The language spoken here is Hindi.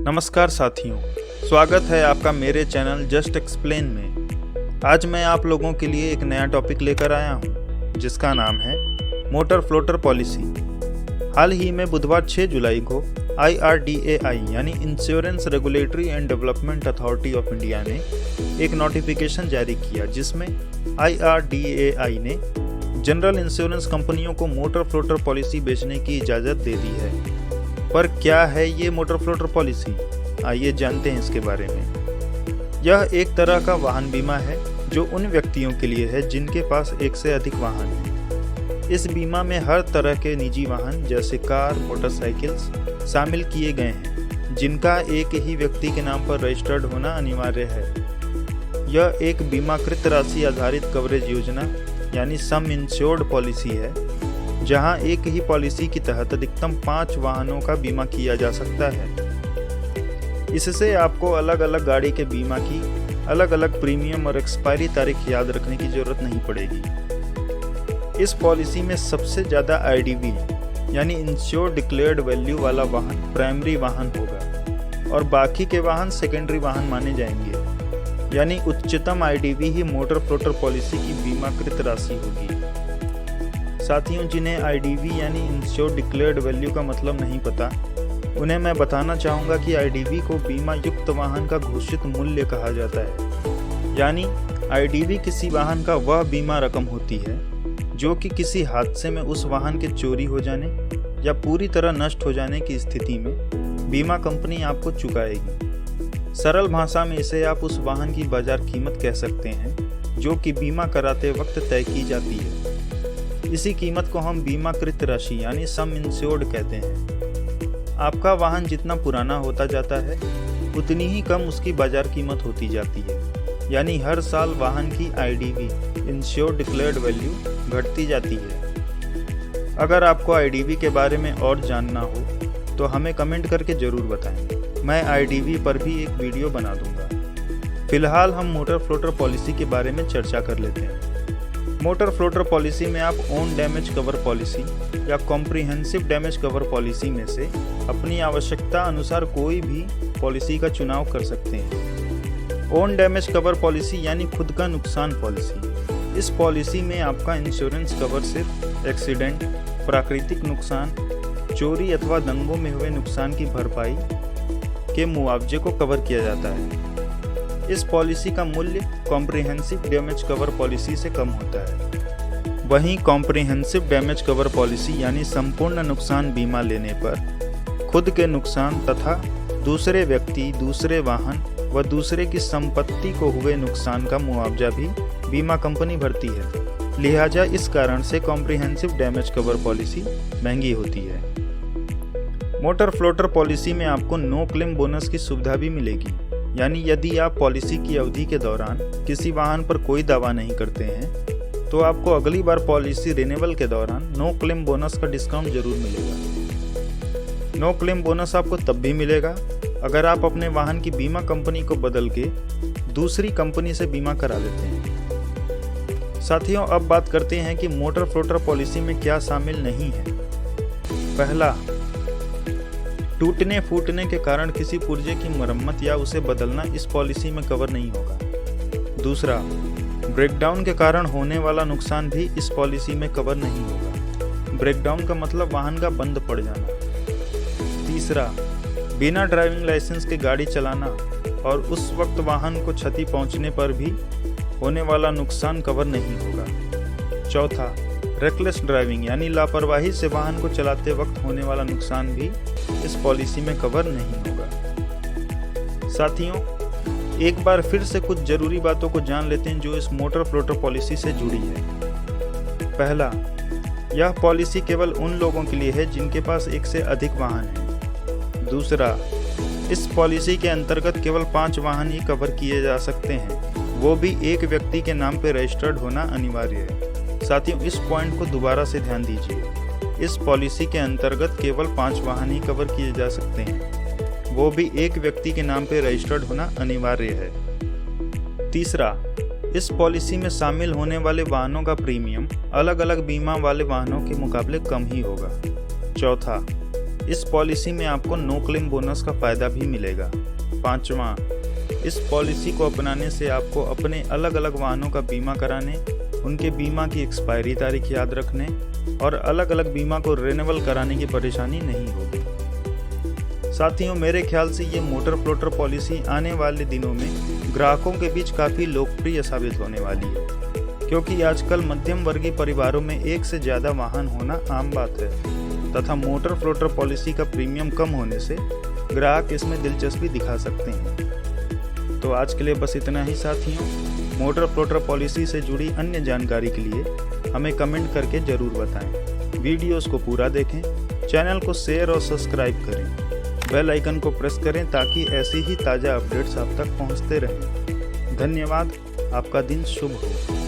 नमस्कार साथियों, स्वागत है आपका मेरे चैनल जस्ट एक्सप्लेन में। आज मैं आप लोगों के लिए एक नया टॉपिक लेकर आया हूं, जिसका नाम है मोटर फ्लोटर पॉलिसी। हाल ही में बुधवार 6 जुलाई को IRDAI यानी insurance regulatory and development authority of India ने एक नोटिफिकेशन जारी किया, जिसमें IRDAI ने जनरल इंश्योरेंस कंपनियों को मोटर फ्लोटर पॉलिसी बेचने की इजाज़त दे दी है। पर क्या है ये मोटर फ्लोटर पॉलिसी? आइए जानते हैं इसके बारे में। यह एक तरह का वाहन बीमा है जो उन व्यक्तियों के लिए है जिनके पास एक से अधिक वाहन है। इस बीमा में हर तरह के निजी वाहन जैसे कार, मोटरसाइकिल्स शामिल किए गए हैं, जिनका एक ही व्यक्ति के नाम पर रजिस्टर्ड होना अनिवार्य है। यह एक बीमाकृत राशि आधारित कवरेज योजना यानी सम इंश्योर्ड पॉलिसी है, जहां एक ही पॉलिसी के तहत अधिकतम 5 वाहनों का बीमा किया जा सकता है। इससे आपको अलग अलग गाड़ी के बीमा की अलग अलग प्रीमियम और एक्सपायरी तारीख याद रखने की जरूरत नहीं पड़ेगी। इस पॉलिसी में सबसे ज़्यादा IDV यानी इंश्योर्ड डिक्लेयर्ड वैल्यू वाला वाहन प्राइमरी वाहन होगा और बाकी के वाहन सेकेंडरी वाहन माने जाएंगे, यानी उच्चतम IDV ही मोटर फ्लोटर पॉलिसी की बीमाकृत राशि होगी। साथियों, जिन्हें IDV यानी इंश्योर्ड डिक्लेयर्ड वैल्यू का मतलब नहीं पता, उन्हें मैं बताना चाहूँगा कि IDV को बीमा युक्त वाहन का घोषित मूल्य कहा जाता है। यानी IDV किसी वाहन का वह बीमा रकम होती है जो कि किसी हादसे में उस वाहन के चोरी हो जाने या पूरी तरह नष्ट हो जाने की स्थिति में बीमा कंपनी आपको चुकाएगी। सरल भाषा में इसे आप उस वाहन की बाजार कीमत कह सकते हैं जो कि बीमा कराते वक्त तय की जाती है। इसी कीमत को हम बीमाकृत राशि यानी सम इंश्योर्ड कहते हैं। आपका वाहन जितना पुराना होता जाता है उतनी ही कम उसकी बाजार कीमत होती जाती है, यानी हर साल वाहन की IDV इंश्योर्ड डिक्लेयर्ड वैल्यू घटती जाती है। अगर आपको IDV के बारे में और जानना हो तो हमें कमेंट करके ज़रूर बताएं। मैं IDV पर भी एक वीडियो बना दूंगा। फिलहाल हम मोटर फ्लोटर पॉलिसी के बारे में चर्चा कर लेते हैं। मोटर फ्लोटर पॉलिसी में आप ओन डैमेज कवर पॉलिसी या कॉम्प्रिहेंसिव डैमेज कवर पॉलिसी में से अपनी आवश्यकता अनुसार कोई भी पॉलिसी का चुनाव कर सकते हैं। ओन डैमेज कवर पॉलिसी यानी खुद का नुकसान पॉलिसी। इस पॉलिसी में आपका इंश्योरेंस कवर सिर्फ एक्सीडेंट, प्राकृतिक नुकसान, चोरी अथवा दंगों में हुए नुकसान की भरपाई के मुआवजे को कवर किया जाता है। इस पॉलिसी का मूल्य कॉम्प्रिहेंसिव डैमेज कवर पॉलिसी से कम होता है। वहीं कॉम्प्रिहेंसिव डैमेज कवर पॉलिसी यानी संपूर्ण नुकसान बीमा लेने पर खुद के नुकसान तथा दूसरे व्यक्ति, दूसरे वाहन व दूसरे की संपत्ति को हुए नुकसान का मुआवजा भी बीमा कंपनी भरती है। लिहाजा इस कारण से कॉम्प्रिहेंसिव डैमेज कवर पॉलिसी महंगी होती है। मोटर फ्लोटर पॉलिसी में आपको नो क्लेम बोनस की सुविधा भी मिलेगी, यानी यदि आप पॉलिसी की अवधि के दौरान किसी वाहन पर कोई दावा नहीं करते हैं तो आपको अगली बार पॉलिसी रिन्यूअल के दौरान नो क्लेम बोनस का डिस्काउंट जरूर मिलेगा। नो क्लेम बोनस आपको तब भी मिलेगा अगर आप अपने वाहन की बीमा कंपनी को बदल के दूसरी कंपनी से बीमा करा लेते हैं। साथियों, अब बात करते हैं कि मोटर फ्लोटर पॉलिसी में क्या शामिल नहीं है। पहला, टूटने फूटने के कारण किसी पुर्जे की मरम्मत या उसे बदलना इस पॉलिसी में कवर नहीं होगा। दूसरा, ब्रेकडाउन के कारण होने वाला नुकसान भी इस पॉलिसी में कवर नहीं होगा। ब्रेकडाउन का मतलब वाहन का बंद पड़ जाना। तीसरा, बिना ड्राइविंग लाइसेंस के गाड़ी चलाना और उस वक्त वाहन को क्षति पहुंचने पर भी होने वाला नुकसान कवर नहीं होगा। चौथा, रेकलेस ड्राइविंग यानी लापरवाही से वाहन को चलाते वक्त होने वाला नुकसान भी इस पॉलिसी में कवर नहीं होगा। साथियों, एक बार फिर से कुछ जरूरी बातों को जान लेते हैं जो इस मोटर फ्लोटर पॉलिसी से जुड़ी है। पहला, यह पॉलिसी केवल उन लोगों के लिए है जिनके पास एक से अधिक वाहन है। दूसरा, इस पॉलिसी के अंतर्गत केवल 5 वाहन ही कवर किए जा सकते हैं, वो भी एक व्यक्ति के नाम पर रजिस्टर्ड होना अनिवार्य है। साथियों, इस पॉइंट को दोबारा से ध्यान दीजिए। इस पॉलिसी के अंतर्गत केवल 5 वाहन ही कवर किए जा सकते हैं, वो भी एक व्यक्ति के नाम पर रजिस्टर्ड होना अनिवार्य है। तीसरा, इस पॉलिसी में शामिल होने वाले वाहनों का प्रीमियम अलग अलग बीमा वाले वाहनों के मुकाबले कम ही होगा। चौथा, इस पॉलिसी में आपको नो क्लेम बोनस का फ़ायदा भी मिलेगा। 5वां, इस पॉलिसी को अपनाने से आपको अपने अलग अलग वाहनों का बीमा कराने, उनके बीमा की एक्सपायरी तारीख याद रखने और अलग अलग बीमा को रिन्यूअल कराने की परेशानी नहीं होगी। साथियों, मेरे ख्याल से ये मोटर फ्लोटर पॉलिसी आने वाले दिनों में ग्राहकों के बीच काफ़ी लोकप्रिय साबित होने वाली है, क्योंकि आजकल मध्यम वर्गीय परिवारों में एक से ज़्यादा वाहन होना आम बात है तथा मोटर फ्लोटर पॉलिसी का प्रीमियम कम होने से ग्राहक इसमें दिलचस्पी दिखा सकते हैं। तो आज के लिए बस इतना ही साथियों। मोटर फ्लोटर पॉलिसी से जुड़ी अन्य जानकारी के लिए हमें कमेंट करके ज़रूर बताएं। वीडियोस को पूरा देखें, चैनल को शेयर और सब्सक्राइब करें, बेल आइकन को प्रेस करें ताकि ऐसी ही ताज़ा अपडेट्स आप तक पहुंचते रहें। धन्यवाद। आपका दिन शुभ हो।